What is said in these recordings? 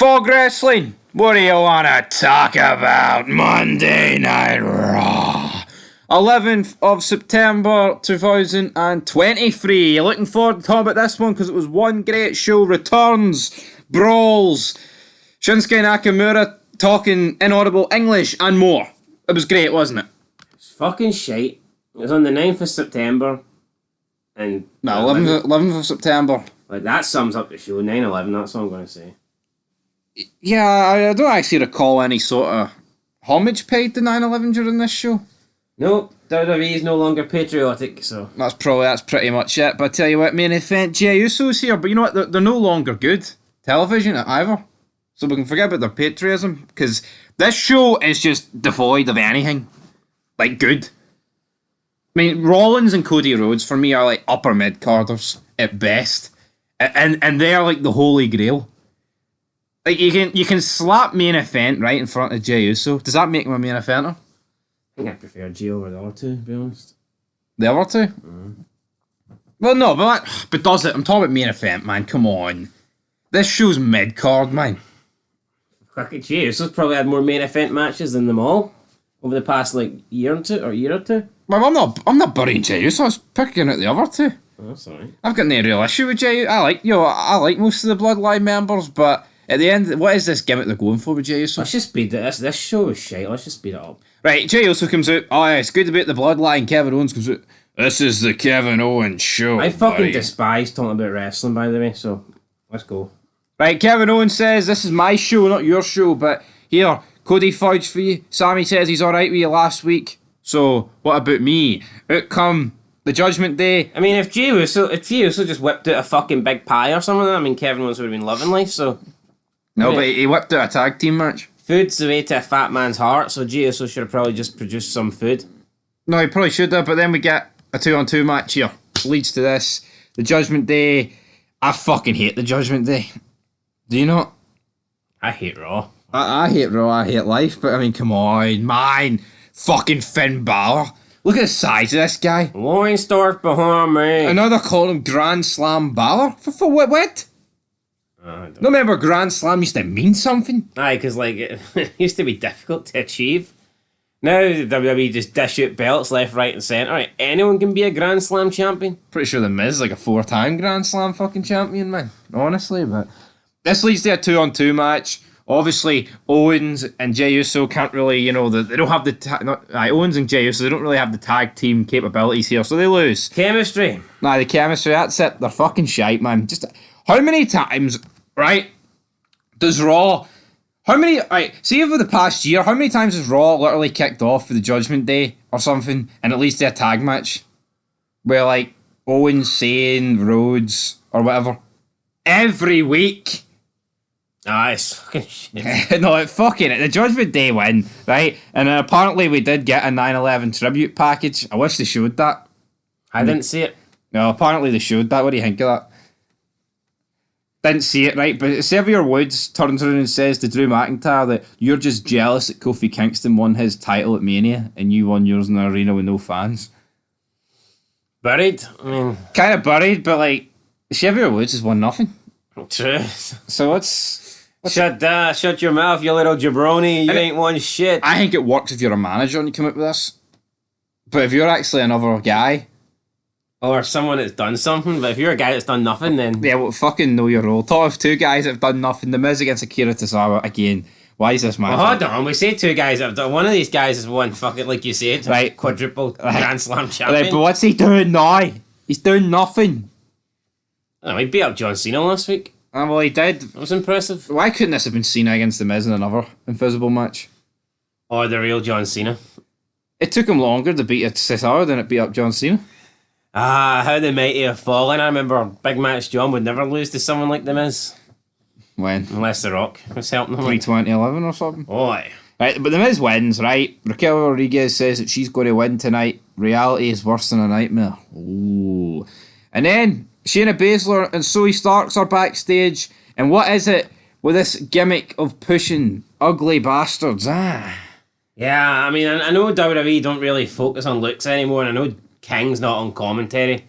Fog Wrestling, what do you want to talk about? Monday Night Raw. 11th of September 2023. You're looking forward to talking about this one because it was one great show. Returns, brawls, Shinsuke Nakamura talking inaudible English and more. It was great, wasn't it? It's fucking shite. It was on the 9th of September. And no, 11th of September. Like, that sums up the show. 9/11, that's all I'm going to say. Yeah, I don't actually recall any sort of homage paid to 9/11 during this show. Nope, WWE is no longer patriotic, so... That's pretty much it. But I tell you what, main event, Jey Uso's here, but you know what, they're no longer good television either. So we can forget about their patriotism, because this show is just devoid of anything, like, good. I mean, Rollins and Cody Rhodes, for me, are like upper mid-carders, at best. And they're like the holy grail. Like, you can slap main event right in front of Jey Uso. Does that make him a main eventer? I think I prefer Jey over the other two, to be honest. The other two? Well, no, but does it? I'm talking about main event, man. Come on. This show's mid-card, man. Jey Uso's probably had more main event matches than them all over the past, like, year or two. Well, I'm not burying Jey Uso. I was picking out the other two. Oh, sorry. I've got no real issue with Jey. I like most of the Bloodline members, but at the end, what is this gimmick they're going for with Jey Uso? Let's just speed it. This show is shite. Let's just speed it up. Right, Jey Uso comes out. Oh, yeah, it's good to be at the Bloodline. Kevin Owens comes out. This is the Kevin Owens show. I fucking despise talking about wrestling, by the way, so let's go. Right, Kevin Owens says, this is my show, not your show, but here, Cody fudged for you. Sammy says he's alright with you last week. So, what about me? Out come the Judgment Day. I mean, if Jey Uso just whipped out a fucking big pie or something, I mean, Kevin Owens would have been loving life, so... No, but he whipped out a tag team match. Food's the way to a fat man's heart, so Jey Uso should have probably just produced some food. No, he probably should have, but then we get a 2-on-2 match here. Leads to this. The Judgment Day. I fucking hate the Judgment Day. Do you not? I hate Raw. I hate Raw, I hate life, but I mean, come on, man. Fucking Finn Balor. Look at the size of this guy. Loin start behind me. Another calling him Grand Slam Balor? For what? No, remember Grand Slam used to mean something? Aye, because like it used to be difficult to achieve. Now the WWE just dish out belts left, right and centre. Right, anyone can be a Grand Slam champion. Pretty sure the Miz is like a 4-time Grand Slam fucking champion, man. Honestly, but... This leads to a 2-on-2 match. Obviously, Owens and Jey Uso can't really, they don't have the... Owens and Jey Uso, they don't really have the tag team capabilities here, so they lose. Chemistry. Nah, the chemistry, that's it. They're fucking shite, man. Just, how many times, right, does Raw... see over the past year, how many times has Raw literally kicked off for the Judgment Day or something, and at least a tag match? Where, like, Owens, Zayn, Rhodes, or whatever. Every week... Ah, it's fucking shit. No, the Judgment Day win, right? And apparently we did get a 9/11 tribute package. I wish they showed that. I didn't see it. No, apparently they showed that. What do you think of that? Didn't see it, right? But Xavier Woods turns around and says to Drew McIntyre that you're just jealous that Kofi Kingston won his title at Mania and you won yours in the arena with no fans. Buried? I mean... Kind of buried, but like, Xavier Woods has won nothing. True. So it's... Shut your mouth, you little jabroni. You ain't won shit. I think it works if you're a manager and you come up with this. But if you're actually another guy... Or someone that's done something, but if you're a guy that's done nothing, then... Yeah, well, fucking know your role. Talk of two guys that have done nothing. The Miz against Akira Tozawa, again. Why is this match? Well, hold on. We say two guys that have done... One of these guys has won, fucking, like you said, right. Quadruple Grand Slam champion. Right, but what's he doing now? He's doing nothing. Oh, he beat up John Cena last week. Oh, well, he did. That was impressive. Why couldn't this have been Cena against The Miz in another invisible match? Or the real John Cena. It took him longer to beat Cesaro than it beat up John Cena. Ah, how the mighty have fallen. I remember Big Match John would never lose to someone like The Miz. When? Unless The Rock was helping him. 2011 or something. Boy. Right, but The Miz wins, right? Raquel Rodriguez says that she's going to win tonight. Reality is worse than a nightmare. Ooh. And then Shayna Baszler and Zoe Starks are backstage. And what is it with this gimmick of pushing ugly bastards? Yeah, I mean, I know WWE don't really focus on looks anymore, and I know King's not on commentary.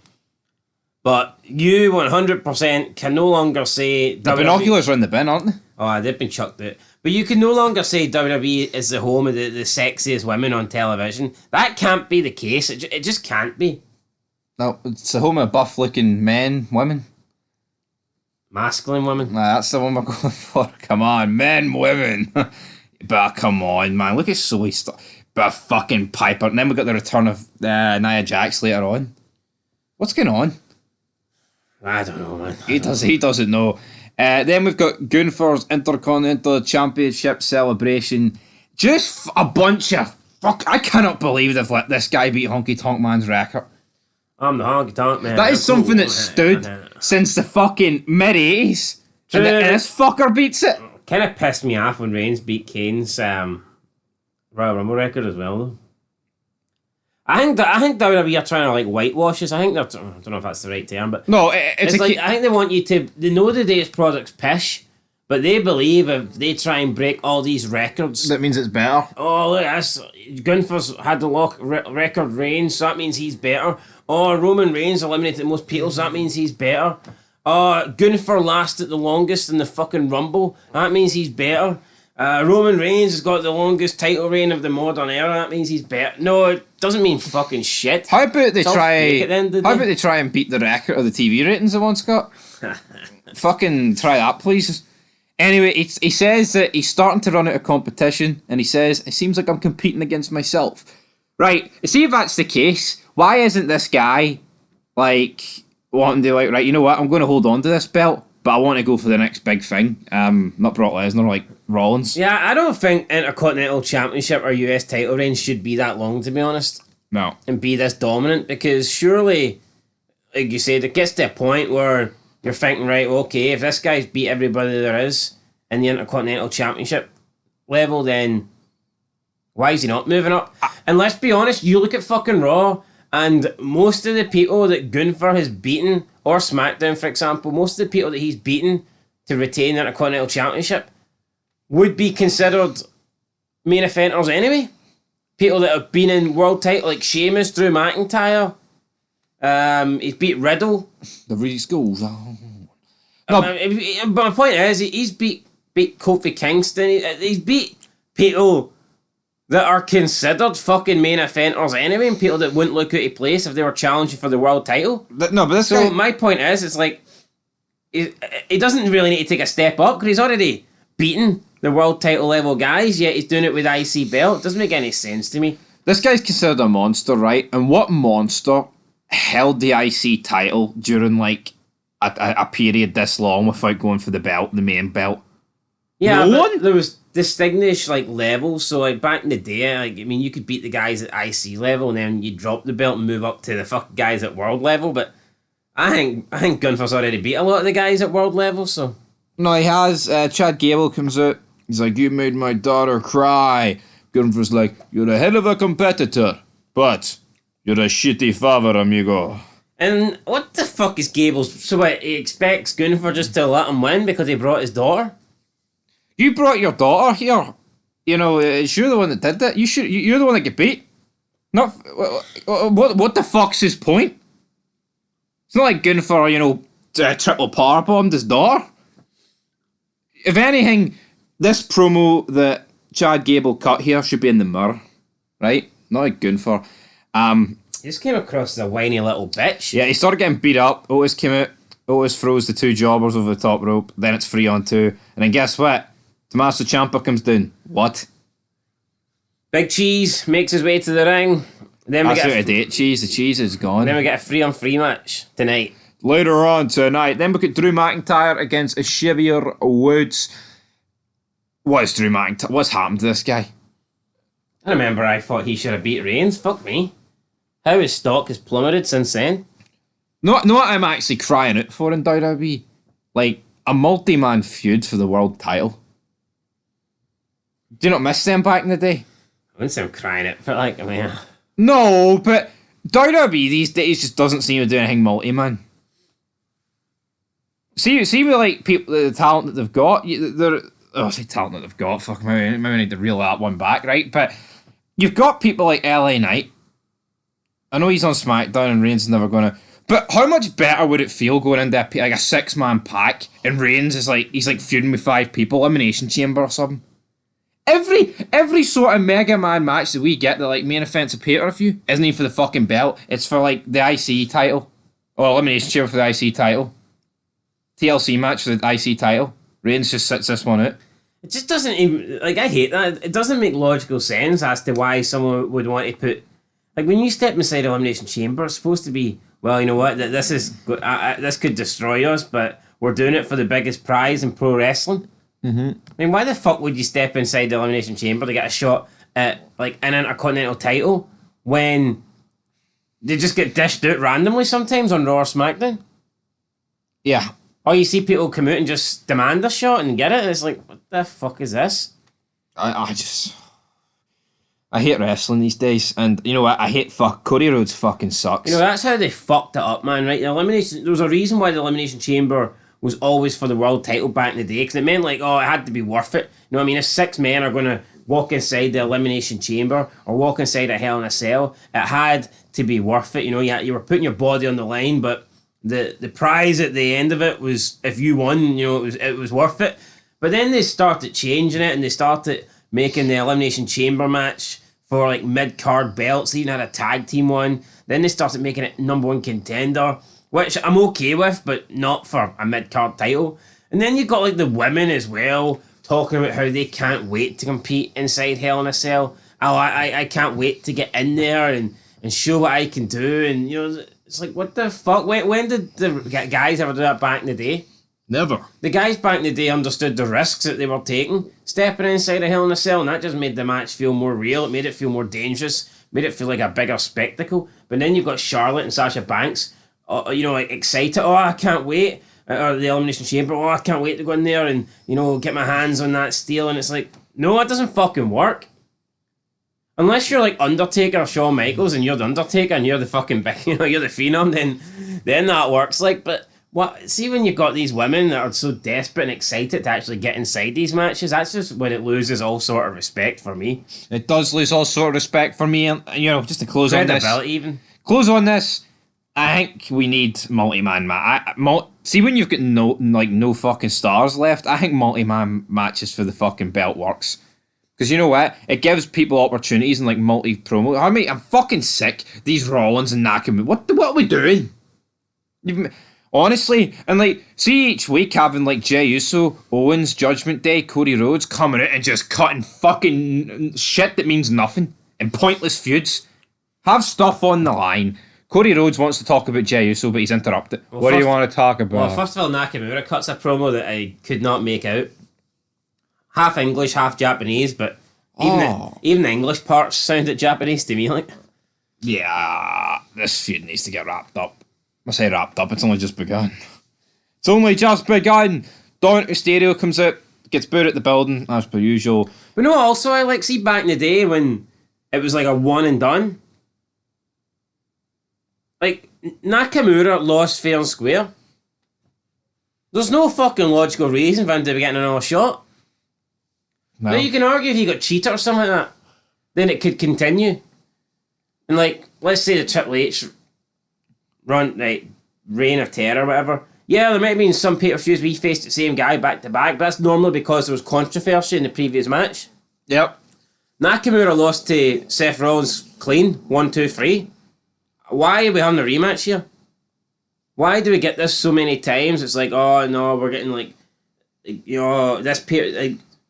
But you 100% can no longer say... The binoculars are in the bin, aren't they? Oh, they've been chucked out. But you can no longer say WWE is the home of the sexiest women on television. That can't be the case. It just can't be. No, it's the home of buff-looking men, women. Masculine women. Nah, that's the one we're going for. Come on, men, women. But come on, man. Look at Zoe but fucking Piper. And then we got the return of Nia Jax later on. What's going on? I don't know, man. He doesn't know. Then we've got Gunther's Intercontinental Championship celebration. Just a bunch of fuck. I cannot believe they've let this guy beat Honky Tonk Man's record. I'm the Honky Tonk Man. That is something that stood since the fucking mid-80s. And this fucker beats it. Kind of pissed me off when Reigns beat Kane's Royal Rumble record as well, though. I think WWE are trying to like whitewash us. I think they're. I don't know if that's the right term, but no, it's like I think they want you to. They know the day's product's pish, but they believe if they try and break all these records, that means it's better. Oh, look, that's Gunther's had the record reign, so that means he's better. Oh, Roman Reigns eliminated the most people, so that means he's better. Oh, Gunther lasted the longest in the fucking Rumble, that means he's better. Roman Reigns has got the longest title reign of the modern era, that means he's better. No, it doesn't mean fucking shit. How about they try and beat the record of the TV ratings they once got? Fucking try that, please. Anyway, he says that he's starting to run out of competition, and he says, it seems like I'm competing against myself. Right, see if that's the case, why isn't this guy, like, wanting to, like, right, you know what, I'm going to hold on to this belt, but I want to go for the next big thing. Not Brock Lesnar, like Rollins. Yeah, I don't think Intercontinental Championship or US title reign should be that long, to be honest. No. And be this dominant, because surely, like you said, it gets to a point where you're thinking, right, okay, if this guy's beat everybody there is in the Intercontinental Championship level, then why is he not moving up? And let's be honest, you look at fucking Raw, and most of the people that Gunther has beaten, or SmackDown, for example, most of the people that he's beaten to retain the Intercontinental Championship would be considered main eventers anyway. People that have been in world title, like Sheamus, Drew McIntyre. He's beat Riddle. The Reedy Schools. Oh. No. But my point is, he's beat Kofi Kingston. He's beat people that are considered fucking main eventers anyway, and people that wouldn't look out of place if they were challenging for the world title. My point is, it's like he doesn't really need to take a step up because he's already beaten the world title level guys, yet he's doing it with IC belt. It doesn't make any sense to me. This guy's considered a monster, right? And what monster held the IC title during like a period this long without going for the belt, the main belt? Yeah, no one? There was distinguished like levels. So like back in the day, like I mean, you could beat the guys at IC level, and then you drop the belt and move up to the fucking guys at world level. But I think Gunther's already beat a lot of the guys at world level. So no, he has. Chad Gable comes out. He's like, "You made my daughter cry." Gunther's like, "You're a hell of a competitor, but you're a shitty father, amigo." And what the fuck is Gable's? So what, he expects Gunther just to let him win because he brought his daughter? You brought your daughter here. You know, you're the one that did that. You're the one that get beat. Not what the fuck's his point? It's not like Gunther, you know, triple power bombed his daughter. If anything, this promo that Chad Gable cut here should be in the mirror, right? Not like Gunther. He just came across as a whiny little bitch. Yeah, he started getting beat up. Otis came out. Otis throws the two jobbers over the top rope. Then it's 3-on-2. And then guess what? Tommaso Ciampa comes down. What? Big Cheese makes his way to the ring. Then we That's out of date, Cheese. The cheese is gone. Then we get a 3-on-3 match tonight. Later on tonight. Then we get Drew McIntyre against Xavier Woods. What is Drew McIntyre? What's happened to this guy? I remember I thought he should have beat Reigns. Fuck me. How his stock has plummeted since then. Know what I'm actually crying out for in WWE? Like, a multi-man feud for the world title. Do you not miss them back in the day? I wouldn't say I'm crying out for like, I mean... No, but WWE these days just doesn't seem to do anything multi-man. See with like people, the talent that they've got, I say talent that they've got, fuck, maybe I need to reel that one back, right? But you've got people like LA Knight. I know he's on SmackDown and Reigns is never gonna, But how much better would it feel going into like a 6-man pack and Reigns is like he's like feuding with 5 people, Elimination Chamber or something? Every sort of Mega Man match that we get that like main events a pay-per-view isn't even for the fucking belt. It's for like the IC title or Elimination Chamber for the IC title. TLC match for the IC title. Reigns just sits this one out. It just doesn't even, like, I hate that. It doesn't make logical sense as to why someone would want to put, like, when you step inside Elimination Chamber, it's supposed to be, well, you know what, this could destroy us, but we're doing it for the biggest prize in pro wrestling. I mean, why the fuck would you step inside the Elimination Chamber to get a shot at, like, an Intercontinental title when they just get dished out randomly sometimes on Raw or SmackDown? Yeah. Or you see people come out and just demand a shot and get it, and it's like, what the fuck is this? I hate wrestling these days, and you know what? I hate Cody Rhodes fucking sucks. You know, that's how they fucked it up, man, right? There was a reason why the Elimination Chamber was always for the world title back in the day, because it meant, like, oh, it had to be worth it. You know what I mean? If 6 men are going to walk inside the Elimination Chamber or walk inside a Hell in a Cell, it had to be worth it. You know, you were putting your body on the line, but the prize at the end of it was, if you won, you know, it was worth it. But then they started changing it, and they started making the Elimination Chamber match for like mid-card belts. They even had a tag team one. Then they started making it number 1 contender, which I'm okay with, but not for a mid-card title. And then you got like the women as well, talking about how they can't wait to compete inside Hell in a Cell. Oh, I can't wait to get in there and show what I can do. And, you know, it's like, what the fuck? When did the guys ever do that back in the day? Never. The guys back in the day understood the risks that they were taking, stepping inside a Hell in a Cell, and that just made the match feel more real. It made it feel more dangerous, made it feel like a bigger spectacle. But then you've got Charlotte and Sasha Banks, you know, like excited. Oh, I can't wait. Or the Elimination Chamber. Oh, I can't wait to go in there and, you know, get my hands on that steel. And it's like, no, it doesn't fucking work. Unless you're like Undertaker or Shawn Michaels and you're the Undertaker and you're the fucking big, you know, you're the Phenom, then that works. Like, but what? See, when you've got these women that are so desperate and excited to actually get inside these matches, that's just when it loses all sort of respect for me. It does lose all sort of respect for me, and you know, just to close on this. Even. Close on this. I think we need multi-man match. See, when you've got no fucking stars left, I think multi-man matches for the fucking belt works. Because you know what? It gives people opportunities and like multi-promo. I mean, I'm fucking sick. These Rollins and Nakamura. What are we doing? Honestly, and like, see each week having like Jey Uso, Owens, Judgment Day, Cody Rhodes coming out and just cutting fucking shit that means nothing and pointless feuds. Have stuff on the line. Cody Rhodes wants to talk about Jey Uso, but he's interrupted. Well, what do you want to talk about? Well, first of all, Nakamura cuts a promo that I could not make out. Half English, half Japanese, but even the English parts sounded Japanese to me. Like, yeah, this feud needs to get wrapped up. I say wrapped up, it's only just begun. It's only just begun! Dominic Mysterio comes out, gets booed at the building, as per usual. But no, also I like, see back in the day when it was like a one and done. Like, Nakamura lost fair and square. There's no fucking logical reason for him to be getting another shot. No. Now you can argue if he got cheated or something like that, then it could continue. And like, let's say the Triple H run, like, Reign of Terror or whatever. Yeah, there might have been some pay-per-views we faced the same guy back to back, but that's normally because there was controversy in the previous match. Yep. Nakamura lost to Seth Rollins clean, 1, 2, 3. Why are we having a rematch here? Why do we get this so many times? It's like, oh no, we're getting like you know, this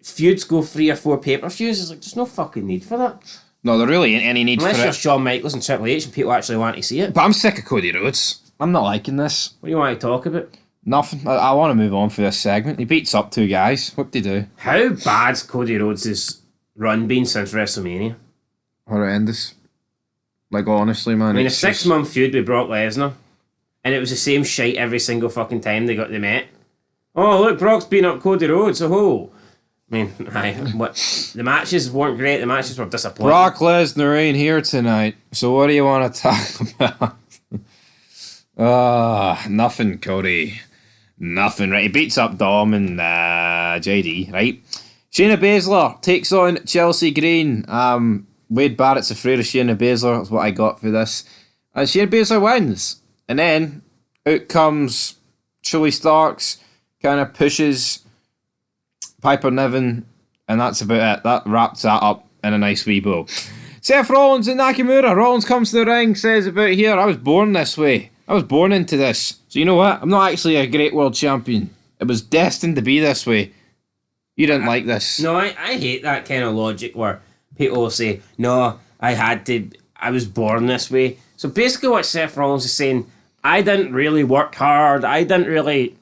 feuds go 3 or 4 pay-per-views. It's like, there's no fucking need for that. No, there really ain't any need Unless for it. Unless you're Shawn Michaels and Triple H and people actually want to see it. But I'm sick of Cody Rhodes. I'm not liking this. What do you want to talk about? Nothing. I want to move on for this segment. He beats up 2 guys. What did he do? How bad's Cody Rhodes' run been since WrestleMania? Horrendous. Like, honestly, man. I mean, a 6-month feud with Brock Lesnar, and it was the same shite every single fucking time they met. Oh, look, Brock's beating up Cody Rhodes. Oh, I mean, the matches weren't great. The matches were disappointing. Brock Lesnar ain't here tonight, so what do you want to talk about? Nothing, Cody. Nothing, right? He beats up Dom and JD, right? Shayna Baszler takes on Chelsea Green. Wade Barrett's afraid of Shayna Baszler. That's what I got for this. Shayna Baszler wins. And then out comes Chili Starks, kind of pushes Piper Niven, and that's about it. That wraps that up in a nice wee bow. Seth Rollins and Nakamura. Rollins comes to the ring, says about here, I was born this way. I was born into this. So you know what? I'm not actually a great world champion. It was destined to be this way. You didn't like this. No, I hate that kind of logic where people will say, no, I was born this way. So basically what Seth Rollins is saying, I didn't really work hard. I didn't really,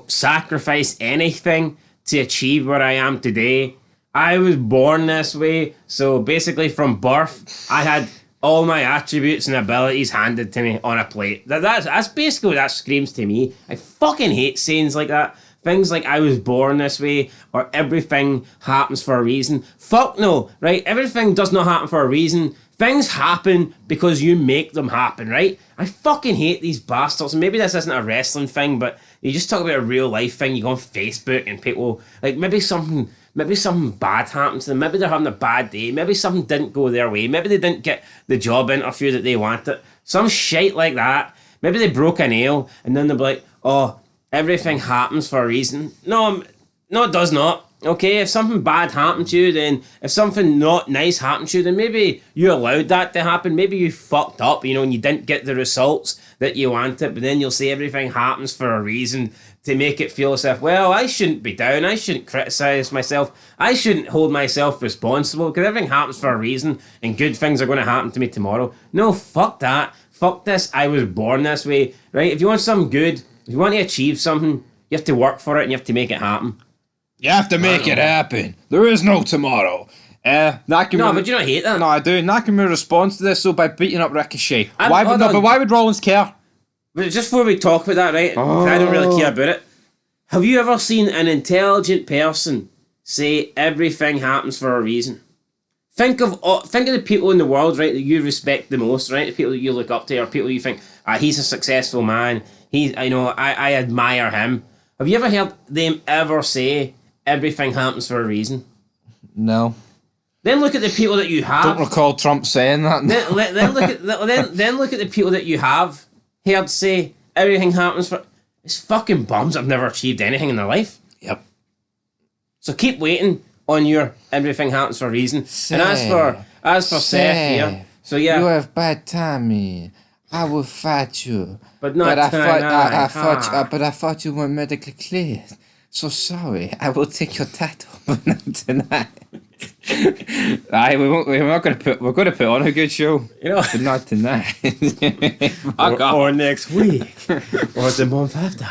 sacrifice anything to achieve where I am today. I was born this way. So basically from birth, I had all my attributes and abilities handed to me on a plate. That's basically what that screams to me. I fucking hate sayings like that. Things like I was born this way or everything happens for a reason. Fuck no, right? Everything does not happen for a reason. Things happen because you make them happen, right? I fucking hate these bastards. Maybe this isn't a wrestling thing, but you just talk about a real life thing. You go on Facebook and people, like maybe something bad happened to them. Maybe they're having a bad day. Maybe something didn't go their way. Maybe they didn't get the job interview that they wanted. Some shit like that. Maybe they broke a nail and then they'll be like, oh, everything happens for a reason. No, it does not. Okay, if something bad happened to you, then if something not nice happened to you, then maybe you allowed that to happen. Maybe you fucked up, and you didn't get the results that you wanted, but then you'll say everything happens for a reason to make it feel as if, well, I shouldn't be down. I shouldn't criticize myself. I shouldn't hold myself responsible because everything happens for a reason and good things are going to happen to me tomorrow. No, fuck that. Fuck this. I was born this way, right? If you want something good, if you want to achieve something, you have to work for it and you have to make it happen. You have to make it happen. There is no tomorrow. Nakamura. No, but you don't hate that. No, I do. Nakamura responds to this by beating up Ricochet. But why would Rollins care? But just before we talk about that, right? I don't really care about it. Have you ever seen an intelligent person say everything happens for a reason? Think of the people in the world, right, that you respect the most, right? The people that you look up to, or people you think, he's a successful man. I admire him. Have you ever heard them ever say everything happens for a reason? No. Then look at the people that you have. Don't recall Trump saying that. Then look at the people that you have heard say everything happens for. It's fucking bums that have never achieved anything in their life. Yep. So keep waiting on your everything happens for a reason. And as for Seth here, so yeah. You have bad timing. I will fight you. But not I thought you weren't medically cleared. So sorry. I will take your title, but not tonight. We're going to put on a good show. But not tonight. or next week. Or the month after.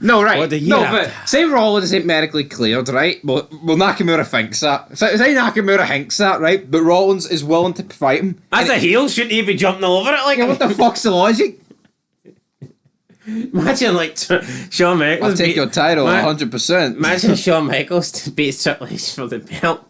No, right. Or the year but say Rollins isn't medically cleared, right? Well, Nakamura thinks that. Say Nakamura thinks that, right? But Rollins is willing to fight him. As a heel, shouldn't he be jumping all over it? Like, what the fuck's the logic? Imagine Shawn Michaels. I'll take your title 100%. Imagine Shawn Michaels beats Triple H for the belt,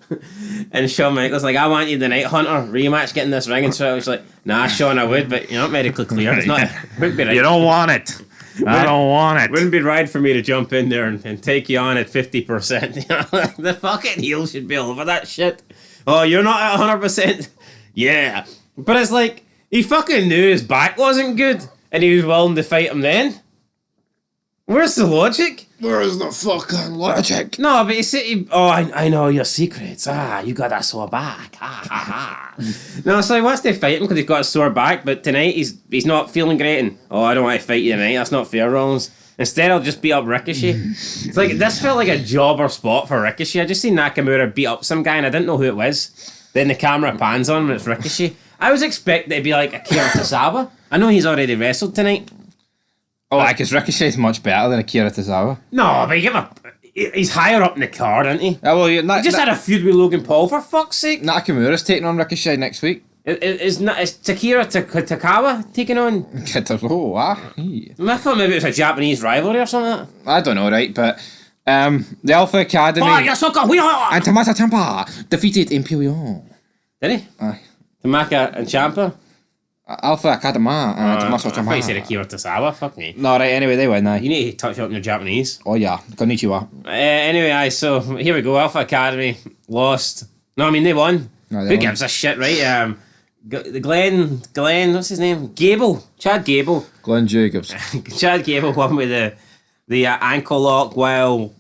and Shawn Michaels I want you the Night Hunter rematch, getting this ring, and Triple H's like, Shawn, I would, but you're not medically cleared. It's not. Wouldn't be right. You don't want it. I don't want it. Wouldn't be right for me to jump in there and take you on at 50%. The fucking heel should be all over that shit. Oh, you're not at 100%. Yeah, but it's like he fucking knew his back wasn't good. And he was willing to fight him then? Where's the logic? Where is the fucking logic? No, but I know your secrets. You got a sore back. No, so he wants to fight him because he's got a sore back, but tonight he's not feeling great and, I don't want to fight you tonight. That's not fair, Rollins. Instead, I'll just beat up Ricochet. It's like, this felt like a jobber spot for Ricochet. I just seen Nakamura beat up some guy and I didn't know who it was. Then the camera pans on him and it's Ricochet. I was expecting it to be like Akira Tozawa. I know he's already wrestled tonight. Because Ricochet's much better than Akira Tozawa. No, but he's higher up in the card, isn't he? He just had a feud with Logan Paul, for fuck's sake. Nakamura's taking on Ricochet next week. Is Takira Takawa taking on? I don't know. I thought maybe it was a Japanese rivalry or something. I don't know, right? But the Alpha Academy and Tommaso Ciampa defeated Imperium. Did he? Aye. Tamaka and Ciampa? Alpha Academy and Tommaso Ciampa. I thought you said Akira Tozawa. Fuck me. No, right, anyway, they win, You need to touch up on your Japanese. Oh, yeah. Konnichiwa. Anyway, so here we go. Alpha Academy lost. No, I mean, they won. No, Who gives a shit, right? Glenn, what's his name? Chad Gable. Glenn Jacobs. Chad Gable won with the ankle lock while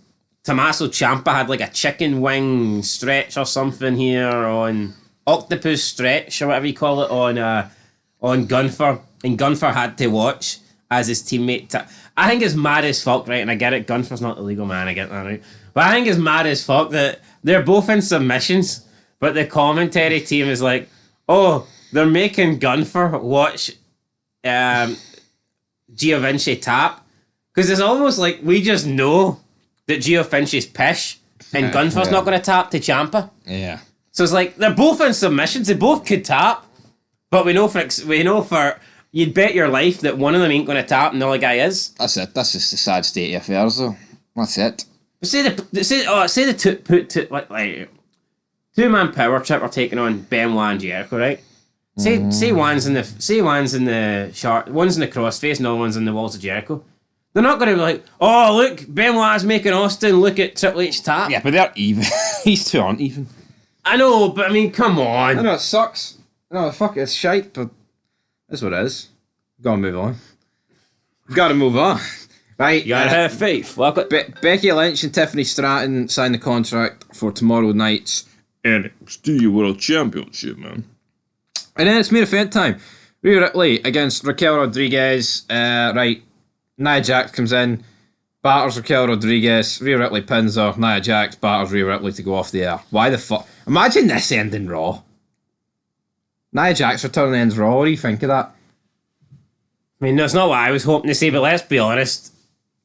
Tommaso Ciampa had like a chicken wing stretch or something here on octopus stretch or whatever you call it on Gunther, and Gunther had to watch as his teammate. I think it's mad as fuck, right? And I get it, Gunther's not the legal man, I get that, right? But I think it's mad as fuck that they're both in submissions, but the commentary team is like, oh, they're making Gunther watch Giovinci tap. Because it's almost like we just know that Giovinci's pish and Gunther's not going to tap to Ciampa. Yeah. So it's like they're both in submissions. They both could tap, but we know for you'd bet your life that one of them ain't going to tap and the other guy is. That's it. That's just the sad state of affairs, though. That's it. But say the two-man power trip are taking on Benoit and Jericho, right? Say one's in the one's in the crossface, and the other one's in the walls of Jericho. They're not going to be like, oh, look, Benoit's making Austin look at Triple H tap. Yeah, but they're even. These two aren't even. I know, but I mean, come on. I know, it sucks. No, fuck it, it's shite, but that's what it is. Gotta move on. Gotta move on. Right. You gotta have faith. Becky Lynch and Tiffany Stratton signed the contract for tomorrow night's NXT World Championship, man. And then it's main event time. Rhea Ripley against Raquel Rodriguez. Right. Nia Jax comes in, batters Raquel Rodriguez, Rhea Ripley pins her, Nia Jax batters Rhea Ripley to go off the air. Why the fuck? Imagine this ending Raw. Nia Jax return ends Raw. What do you think of that? I mean, that's not what I was hoping to see, but let's be honest.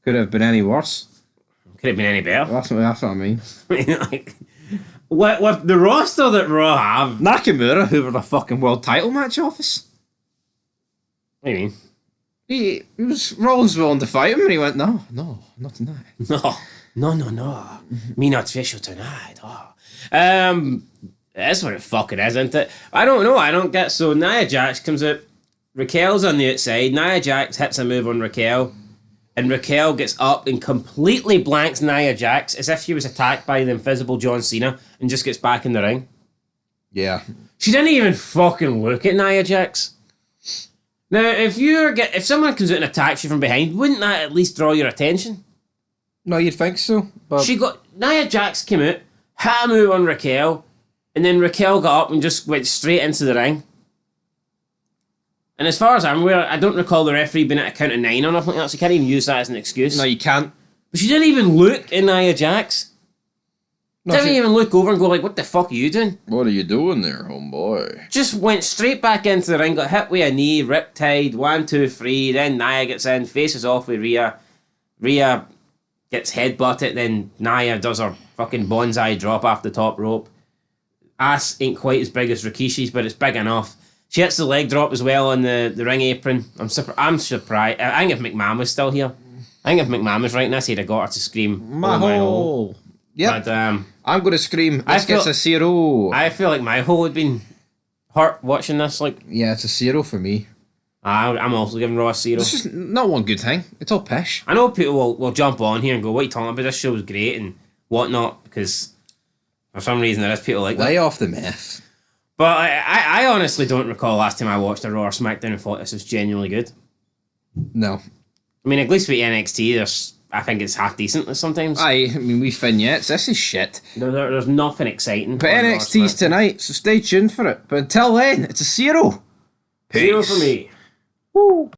Could have been any worse. Could have been any better. That's what I mean. I mean, like, with the roster that Raw have... Nakamura, who were the fucking world title match office. What do you mean? He was Rollins willing to fight him, and he went, no, not tonight. No. Me not special tonight. Oh. That's what it fucking is, isn't it? I don't know. I don't get... So Nia Jax comes out. Raquel's on the outside. Nia Jax hits a move on Raquel. And Raquel gets up and completely blanks Nia Jax as if she was attacked by the invisible John Cena and just gets back in the ring. Yeah. She didn't even fucking look at Nia Jax. Now, if someone comes out and attacks you from behind, wouldn't that at least draw your attention? No, you'd think so. But Nia Jax came out, hit a move on Raquel, and then Raquel got up and just went straight into the ring. And as far as I'm aware, I don't recall the referee being at a count of 9 or nothing like that, so you can't even use that as an excuse. No, you can't. But she didn't even look at Nia Jax. Didn't even look over and go like, what the fuck are you doing? What are you doing there, homeboy? Just went straight back into the ring, got hit with a knee, riptide, 1, 2, 3, then Nia gets in, faces off with Rhea. Rhea gets headbutted, then Nia does her fucking bonsai drop off the top rope. Ass ain't quite as big as Rikishi's, but it's big enough. She hits the leg drop as well on the ring apron. I'm surprised. I think if McMahon was still here, I think if McMahon was writing this, he'd have got her to scream, my hole. Yep. But, I'm going to scream, this gets a 0. I feel like my hole would been hurt watching this. Yeah, it's a 0 for me. I'm also giving Raw a 0. It's just not one good thing. It's all pish. I know people will jump on here and go, what are you talking about? This show was great and whatnot, because for some reason there is people like that. Lay off the meth. But I honestly don't recall last time I watched a Raw or SmackDown and thought this was genuinely good. No. I mean, at least with NXT, I think it's half decent sometimes. I mean, we vignettes. This is shit. There's nothing exciting. But NXT's tonight, so stay tuned for it. But until then, it's a 0. Peace. 0 for me. Woo.